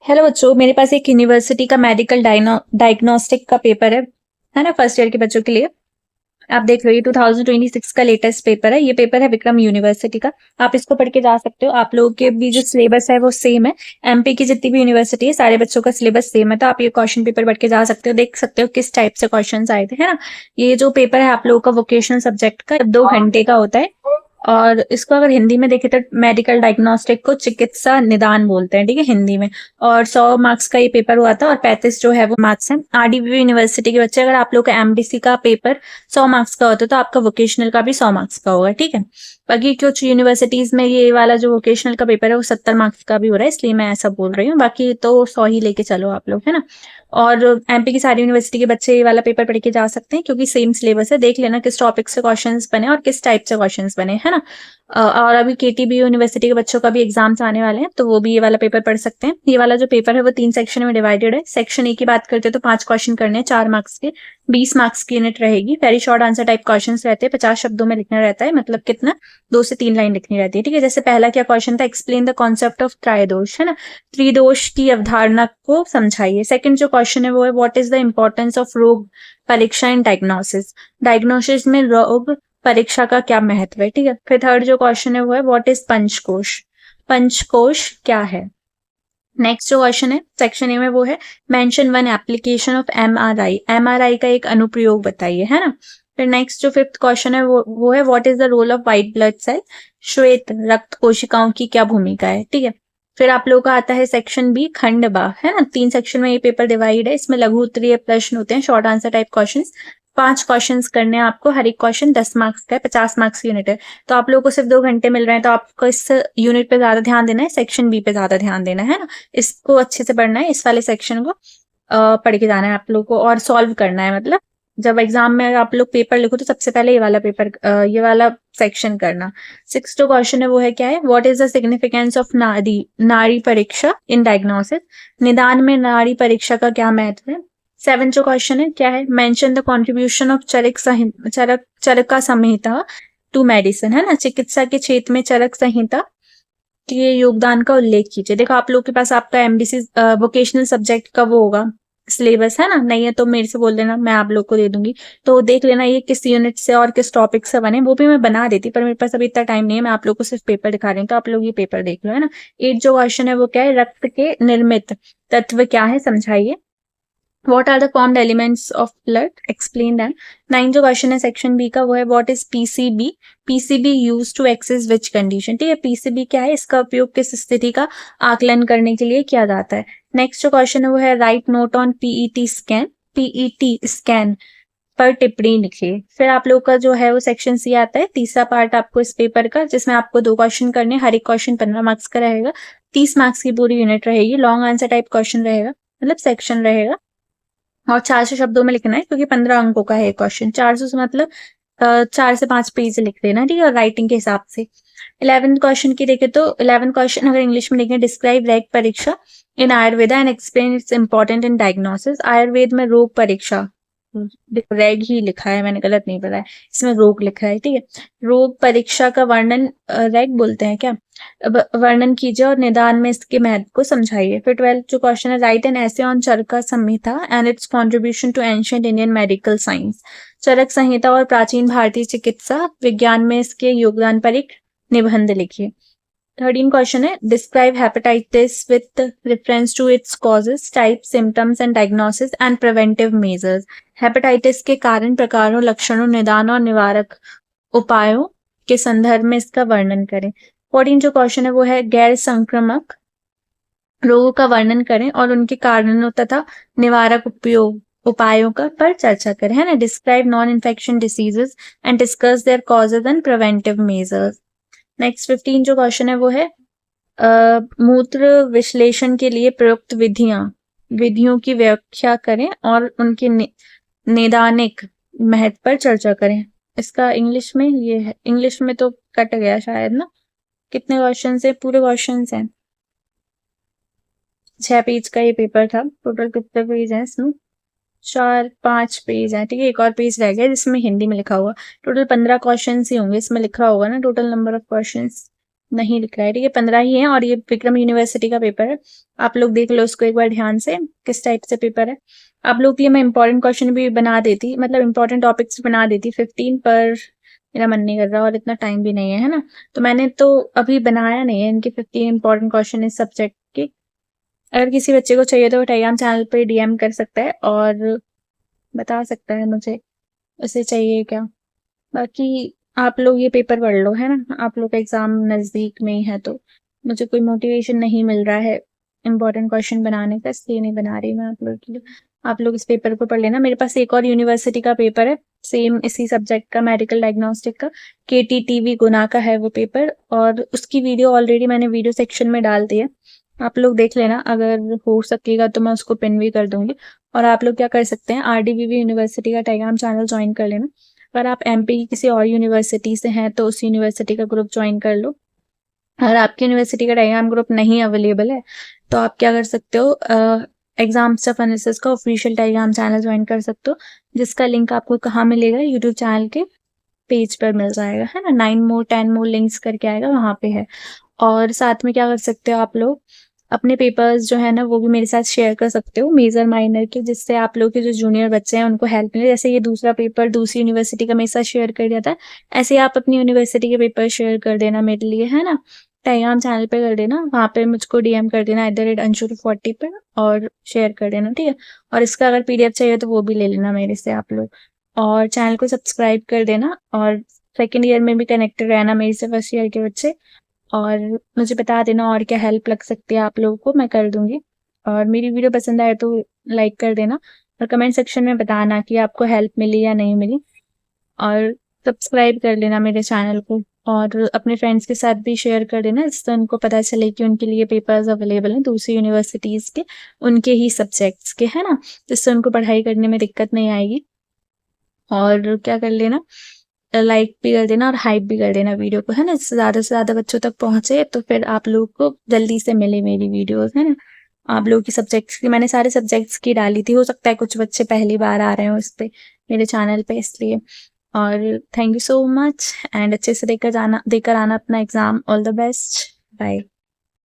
Hello बच्चों, मेरे पास एक यूनिवर्सिटी का मेडिकल डायग्नोस्टिक का पेपर है ना, फर्स्ट ईयर के बच्चों के लिए। आप देख रहे हो, ये 2026 का लेटेस्ट पेपर है। ये पेपर है विक्रम यूनिवर्सिटी का। आप इसको पढ़ के जा सकते हो। आप लोगों के भी जो सिलेबस है वो सेम है। एमपी की जितनी भी यूनिवर्सिटी है, सारे बच्चों का सिलेबस सेम है, तो आप ये क्वेश्चन पेपर पढ़ के जा सकते हो, देख सकते हो किस टाइप से क्वेश्चन आए थे, है ना। ये जो पेपर है आप लोगों का वोकेशनल सब्जेक्ट का 2 घंटे का होता है। और इसको अगर हिंदी में देखें तो मेडिकल डायग्नोस्टिक को चिकित्सा निदान बोलते हैं, ठीक है, हिंदी में। और 100 मार्क्स का ये पेपर हुआ था और 35 जो है वो मार्क्स है। आरडीवी यूनिवर्सिटी के बच्चे, अगर आप लोग का एमडीसी का पेपर 100 मार्क्स का होता है तो आपका वोकेशनल का भी 100 मार्क्स का होगा, ठीक है। बाकी कुछ यूनिवर्सिटीज में ये वाला जो वोकेशनल का पेपर है वो 70 मार्क्स का भी हो रहा है, इसलिए मैं ऐसा बोल रही हूँ। बाकी तो 100 ही लेके चलो आप लोग, है ना। और एमपी की सारी यूनिवर्सिटी के बच्चे ये वाला पेपर पढ़ के जा सकते हैं, क्योंकि सेम सिलेबस है। देख लेना किस टॉपिक से क्वेश्चंस बने और किस टाइप से क्वेश्चंस बने, है ना। और अभी केटीबी यूनिवर्सिटी के बच्चों का भी एग्जाम्स आने वाले हैं, तो वो भी ये वाला पेपर पढ़ सकते हैं। ये वाला जो पेपर है वो 3 सेक्शन में डिवाइडेड है। सेक्शन ए की बात करते हैं तो 5 क्वेश्चन करने हैं, 4 मार्क्स के। 20 मार्क्स की यूनिट रहेगी। Very short answer type question रहते हैं, 50 शब्दों में लिखना रहता है, मतलब कितना, 2 से 3 लाइन लिखनी रहती है, ठीक है। जैसे पहला क्या क्वेश्चन था, एक्सप्लेन द कॉन्सेप्ट ऑफ त्रायदोष, है ना, त्रिदोष की अवधारणा को समझाइए। सेकंड जो क्वेश्चन है वो है what is the importance of रोग परीक्षा एंड डायग्नोसिस। डायग्नोसिस में रोग परीक्षा का क्या महत्व है, ठीक है। फिर थर्ड जो क्वेश्चन है वो है व्हाट इज पंचकोश, पंचकोश क्या है। नेक्स्ट जो क्वेश्चन है सेक्शन ए में वो है mention one application of MRI, MRI का एक अनुप्रयोग बताइए, है ना। फिर नेक्स्ट जो फिफ्थ क्वेश्चन है वो है what is the role of white blood cell, श्वेत रक्त कोशिकाओं की क्या भूमिका है, ठीक है। फिर आप लोगों का आता है सेक्शन बी, खंड बा, है ना। 3 सेक्शन में ये पेपर डिवाइड है। इसमें लघु उत्तरीय प्रश्न होते हैं, short answer type question. 5 question करने हैं आपको, हर एक क्वेश्चन 10 मार्क्स का है, 50 मार्क्स की यूनिट है। तो आप लोगों को सिर्फ 2 घंटे मिल रहे हैं, तो आपको इस यूनिट पे ज्यादा ध्यान देना है, सेक्शन बी पे ज्यादा ध्यान देना है ना। इसको अच्छे से पढ़ना है, इस वाले सेक्शन को पढ़ के जाना है आप लोगों को, और सॉल्व करना है। मतलब जब एग्जाम में आप लोग पेपर लिखो तो सबसे पहले ये वाला पेपर, ये वाला सेक्शन करना। 6th जो क्वेश्चन है वो है क्या है, what is the significance of नाड़ी परीक्षा इन डायग्नोसिस, निदान में नाड़ी परीक्षा का क्या महत्व है। 7th जो क्वेश्चन है क्या है, mention the contribution of Charaka Samhita to medicine, है ना, चिकित्सा के क्षेत्र में चरक संहिता के योगदान का उल्लेख कीजिए। देखो आप लोग के पास आपका एमडीसी वोकेशनल सब्जेक्ट का वो होगा, सिलेबस, है ना। नहीं है तो मेरे से बोल देना, मैं आप लोग को दे दूंगी। तो देख लेना ये किस यूनिट से और किस टॉपिक से बने, वो भी मैं बना देती, पर मेरे पास अभी इतना टाइम नहीं है। मैं आप लोग को सिर्फ पेपर दिखा रही हूँ, तो आप लोग ये पेपर देख लो, है ना। 8 जो क्वेश्चन है वो क्या है, रक्त के निर्मित तत्व क्या है समझाइए। What are the formed elements of blood? Explain them. 9 जो क्वेश्चन है सेक्शन बी का वो है what is PCB? PCB used to access which condition? ठीक है, PCB क्या है, इसका उपयोग किस स्थिति का आकलन करने के लिए किया जाता है। नेक्स्ट जो क्वेश्चन है वो है right note on PET scan, PET scan पर टिप्पणी लिखिए। फिर आप लोग का जो है वो सेक्शन सी आता है, तीसरा पार्ट आपको इस पेपर का, जिसमें आपको 2 क्वेश्चन करने, हर एक क्वेश्चन 15 मार्क्स का रहेगा। 30 मार्क्स की पूरी यूनिट रहेगी, लॉन्ग आंसर टाइप क्वेश्चन रहेगा, मतलब सेक्शन रहेगा। और 400 शब्दों में लिखना है, क्योंकि 15 अंकों का है क्वेश्चन। 400 से मतलब 4 से 5 पेज लिख देना, ठीक है, और राइटिंग के हिसाब से। 11th क्वेश्चन की देखे तो 11th क्वेश्चन अगर इंग्लिश में लिखें, डिस्क्राइब रैग परीक्षा in Ayurveda and explain its important in diagnosis. Ayurveda में रोग परीक्षा, देखो रैग ही लिखा है, मैंने गलत नहीं बताया, इसमें रोग लिखा है, ठीक है। रोग परीक्षा का वर्णन, रैग बोलते हैं क्या, वर्णन कीजिए और निदान में इसके महत्व को समझाइए। फिर 12th जो क्वेश्चन है write an essay on Charaka Samhita and its contribution to ancient Indian medical science. Charak Samhita और प्राचीन भारतीय चिकित्सा विज्ञान में इसके योगदान पर एक निबंध लिखिए। 13 क्वेश्चन है describe hepatitis with reference to its causes, type, symptoms and diagnosis and preventive measures. Hepatitis के कारण, प्रकारों, लक्षणों, निदान और निवारक उपायों के संदर्भ में इसका वर्णन करें। 14 जो क्वेश्चन है वो है गैर संक्रामक रोगों का वर्णन करें और उनके कारणों तथा निवारक उपायों का पर चर्चा करें, है ना। Describe non infection diseases and discuss their causes and preventive measures. Next 15 जो क्वेश्चन है वो है मूत्र विश्लेषण के लिए प्रयुक्त विधियों की व्याख्या करें और उनके नैदानिक महत्व पर चर्चा करें। इसका इंग्लिश में ये है, इंग्लिश में तो कट गया शायद ना। कितने क्वेश्चन है, पूरे क्वेश्चन हैं, 6 पेज का ये पेपर था। टोटल कितने पेज हैं इसमें, 4-5 पेज है, ठीक है। एक और पेज रह गया जिसमें हिंदी में लिखा हुआ। टोटल 15 क्वेश्चन ही होंगे, इसमें लिखा होगा ना टोटल नंबर ऑफ क्वेश्चन। नहीं लिख रहा है, ठीक है, 15 ही है और ये विक्रम यूनिवर्सिटी का पेपर है। आप लोग देख लो उसको एक बार ध्यान से, किस टाइप से पेपर है। आप लोग के लिए मैं इंपॉर्टेंट क्वेश्चन भी बना देती, मतलब इंपॉर्टेंट टॉपिक्स बना देती 15, पर मेरा मन नहीं कर रहा और इतना टाइम भी नहीं है ना, तो मैंने तो अभी बनाया नहीं है इनके 15 इंपॉर्टेंट क्वेश्चन इस सब्जेक्ट के। अगर किसी बच्चे को चाहिए तो वो टेलीग्राम चैनल पे DM कर सकता है और बता सकता है मुझे उसे चाहिए क्या। बाकी आप लोग ये पेपर पढ़ लो, है ना, आप लोग का एग्जाम नजदीक में ही है, तो मुझे कोई मोटिवेशन नहीं मिल रहा है इंपॉर्टेंट क्वेश्चन बनाने का, इसलिए नहीं बना रही मैं आप लोग के लिए। आप लोग इस पेपर को पढ़ लेना। मेरे पास एक और यूनिवर्सिटी का पेपर है सेम इसी सब्जेक्ट का, मेडिकल डायग्नोस्टिक का, KTTV गुना का है वो पेपर, और उसकी वीडियो ऑलरेडी मैंने वीडियो सेक्शन में डाल दी है, आप लोग देख लेना, अगर हो सकेगा तो मैं उसको पिन भी कर दूंगी। और आप लोग क्या कर सकते हैं, RDBV यूनिवर्सिटी का टेलीग्राम चैनल ज्वाइन कर लेना। अगर आप MP की किसी और यूनिवर्सिटी से हैं तो उस यूनिवर्सिटी का ग्रुप ज्वाइन कर लो। अगर आपकी यूनिवर्सिटी का टेलीग्राम ग्रुप नहीं अवेलेबल है तो आप क्या कर सकते हो, एग्जाम स्टफ एनालिसिस का ऑफिशियल टेलीग्राम चैनल ज्वाइन कर सकते हो, जिसका लिंक आपको कहाँ मिलेगा, यूट्यूब चैनल के पेज पर मिल जाएगा, है ना, 9 मोर 10 मोर लिंक्स करके आएगा, वहां पे है। और साथ में क्या कर सकते हो आप लोग, अपने पेपर्स जो है ना वो भी मेरे साथ शेयर कर सकते हो, मेजर माइनर के, जिससे आप लोग के जो जूनियर बच्चे हैं उनको हेल्प मिले। जैसे ये दूसरा पेपर दूसरी यूनिवर्सिटी का मेरे साथ शेयर कर दिया था, ऐसे ही आप अपनी यूनिवर्सिटी के पेपर शेयर कर देना मेरे लिए, है ना, टेलीग्राम चैनल पे कर देना, वहाँ पे मुझको DM कर देना @anshul40 पे और शेयर कर देना, ठीक है। और इसका अगर PDF चाहिए तो वो भी ले लेना मेरे से आप लोग, और चैनल को सब्सक्राइब कर देना, और सेकेंड ईयर में भी कनेक्टेड रहना मेरे से, फर्स्ट ईयर के बच्चे। और मुझे बता देना और क्या हेल्प लग सकती है आप लोगों को, मैं कर दूंगी। और मेरी वीडियो पसंद आए तो लाइक कर देना और कमेंट सेक्शन में बताना कि आपको हेल्प मिली या नहीं मिली, और सब्सक्राइब कर लेना मेरे चैनल को, और अपने फ्रेंड्स के साथ भी शेयर कर देना, जिससे उनको पता चले कि उनके लिए पेपर्स अवेलेबल हैं दूसरी यूनिवर्सिटीज़ के, उनके ही सब्जेक्ट्स के, है ना, जिससे उनको पढ़ाई करने में दिक्कत नहीं आएगी। और क्या कर लेना, लाइक भी कर देना और हाइप भी कर देना वीडियो को, है ना, इससे ज़्यादा से ज़्यादा बच्चों तक पहुँचे तो फिर आप लोग को जल्दी से मिले मेरी वीडियोस, है ना। आप लोगों की सब्जेक्ट्स की मैंने सारे सब्जेक्ट्स की डाली थी, हो सकता है कुछ बच्चे पहली बार आ रहे हो इस पे मेरे चैनल पे, इसलिए। और thank you so much, and अच्छे से देकर आना अपना exam. All the best, bye.